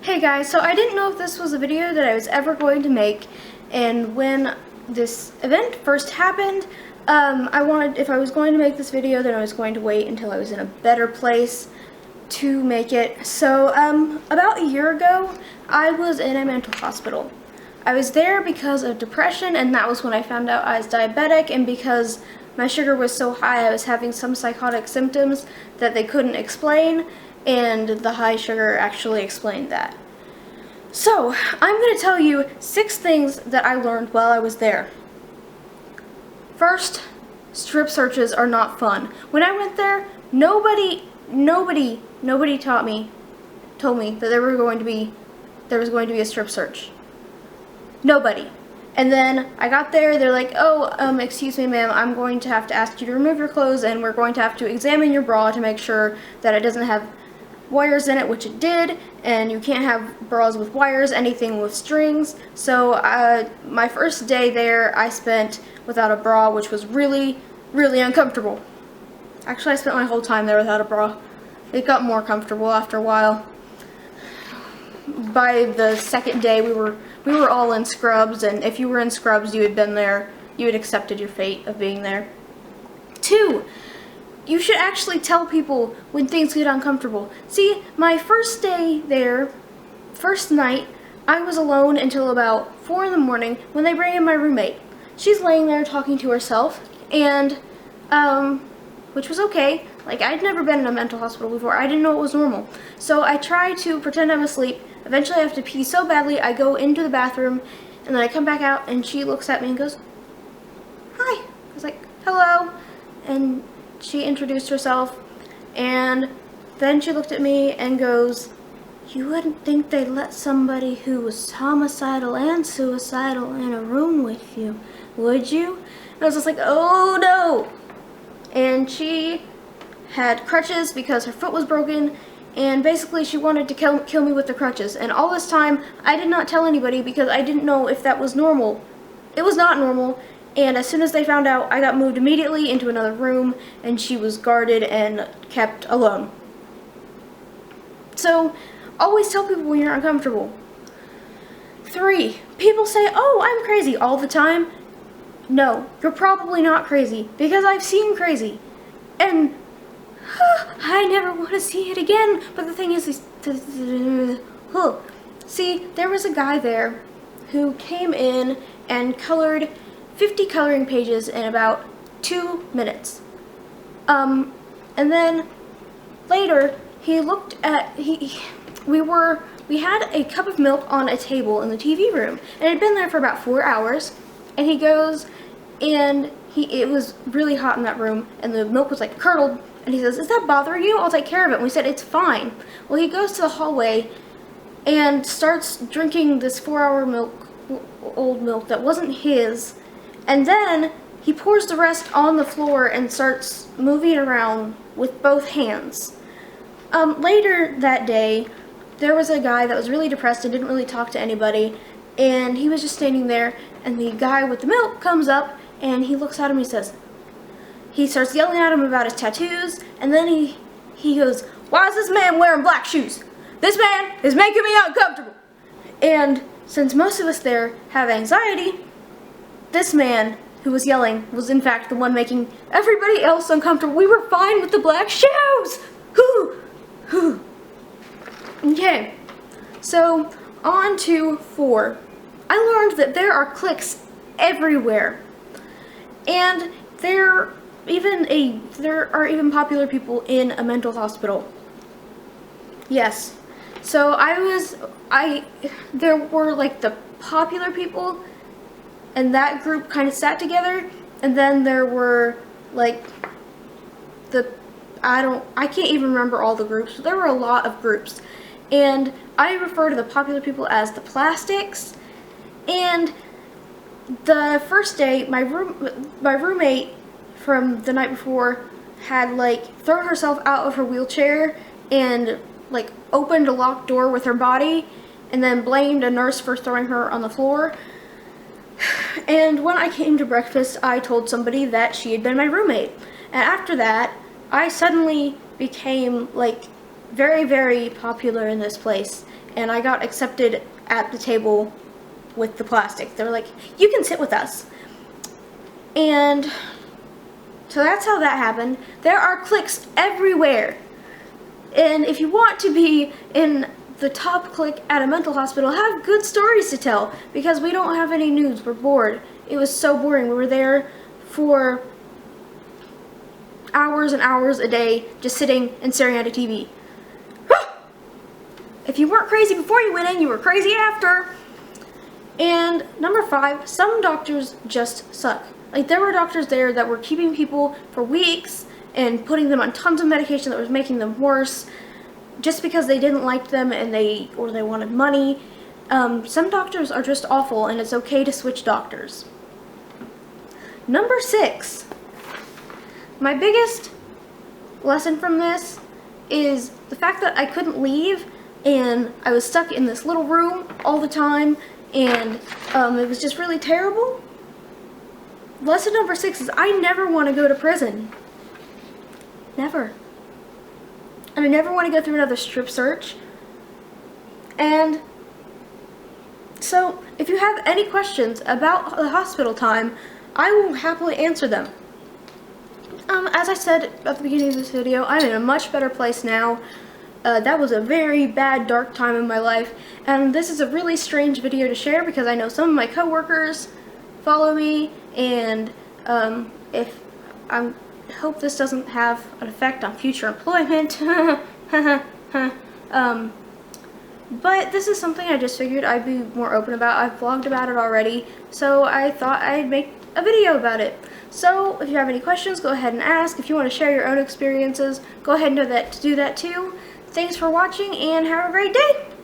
Hey guys, so I didn't know if this was a video that I was ever going to make, and when this event first happened, if I was going to make this video, then I was going to wait until I was in a better place to make it. So, about a year ago, I was in a mental hospital. I was there because of depression, and that was when I found out I was diabetic, and because my sugar was so high, I was having some psychotic symptoms that they couldn't explain, and the high sugar actually explained that. So, I'm going to tell you 6 things that I learned while I was there. First, strip searches are not fun. When I went there, nobody told me that there was going to be a strip search. Nobody. And then I got there, they're like, excuse me ma'am, I'm going to have to ask you to remove your clothes, and we're going to have to examine your bra to make sure that it doesn't have wires in it, which it did, and you can't have bras with wires, anything with strings. So my first day there I spent without a bra, which was really, really uncomfortable. Actually, I spent my whole time there without a bra. It got more comfortable after a while. By the second day we were all in scrubs, and if you were in scrubs, you had been there, you had accepted your fate of being there. 2, you should actually tell people when things get uncomfortable. See, my first day there, first night, I was alone until about 4 in the morning when they bring in my roommate. She's laying there talking to herself, and, which was okay. Like, I'd never been in a mental hospital before. I didn't know it was normal. So I try to pretend I'm asleep. Eventually I have to pee so badly, I go into the bathroom, and then I come back out, and she looks at me and goes, "Hi." I was like, "Hello." And she introduced herself, and then she looked at me and goes, "You wouldn't think they'd let somebody who was homicidal and suicidal in a room with you, would you?" And I was just like, "Oh no." And she had crutches because her foot was broken, and basically she wanted to kill me with the crutches. And all this time, I did not tell anybody because I didn't know if that was normal. It was not normal. And as soon as they found out, I got moved immediately into another room, and she was guarded and kept alone. So, always tell people when you're uncomfortable. 3, people say, "Oh, I'm crazy," all the time. No, you're probably not crazy, because I've seen crazy. And I never want to see it again. But the thing is, see, there was a guy there who came in and colored 50 coloring pages in about 2 minutes. And then later he looked at we had a cup of milk on a table in the TV room, and it had been there for about 4 hours. And he goes, and it was really hot in that room, and the milk was like curdled. And he says, "Is that bothering you? I'll take care of it." And we said, "It's fine." Well, he goes to the hallway and starts drinking this 4-hour old milk that wasn't his. And then he pours the rest on the floor and starts moving around with both hands. Later that day, there was a guy that was really depressed and didn't really talk to anybody. And he was just standing there, and the guy with the milk comes up, and he looks at him and he starts yelling at him about his tattoos, and then he goes, "Why is this man wearing black shoes? This man is making me uncomfortable." And since most of us there have anxiety, this man who was yelling was in fact the one making everybody else uncomfortable. We were fine with the black shoes! Whew. Okay, so on to 4. I learned that there are cliques everywhere, and there are even popular people in a mental hospital. Yes. So there were like the popular people, and that group kind of sat together, and then there were like I can't even remember all the groups, but there were a lot of groups. And I refer to the popular people as the plastics. And the first day, my roommate from the night before had like thrown herself out of her wheelchair and like opened a locked door with her body, and then blamed a nurse for throwing her on the floor. And when I came to breakfast, I told somebody that she had been my roommate. And after that, I suddenly became like very, very popular in this place, and I got accepted at the table with the plastic. They were like, you can sit with us. And so that's how that happened. There are cliques everywhere. And if you want to be in the top clique at a mental hospital, have good stories to tell, because we don't have any news. We're bored. It was so boring. We were there for hours and hours a day, just sitting and staring at a TV. If you weren't crazy before you went in, you were crazy after. And number 5, some doctors just suck. Like, there were doctors there that were keeping people for weeks and putting them on tons of medication that was making them worse just because they didn't like them and they wanted money. Some doctors are just awful, and it's okay to switch doctors. Number 6. My biggest lesson from this is the fact that I couldn't leave, and I was stuck in this little room all the time, and it was just really terrible. Lesson number 6 is I never want to go to prison. Never. And I never want to go through another strip search. And so, if you have any questions about the hospital time, I will happily answer them. As I said at the beginning of this video, I'm in a much better place now. That was a very bad, dark time in my life, and this is a really strange video to share because I know some of my coworkers follow me, and if I hope this doesn't have an effect on future employment. But this is something I just figured I'd be more open about. I've vlogged about it already, so I thought I'd make a video about it. So if you have any questions, go ahead and ask. If you want to share your own experiences, go ahead and do that too. Thanks for watching, and have a great day!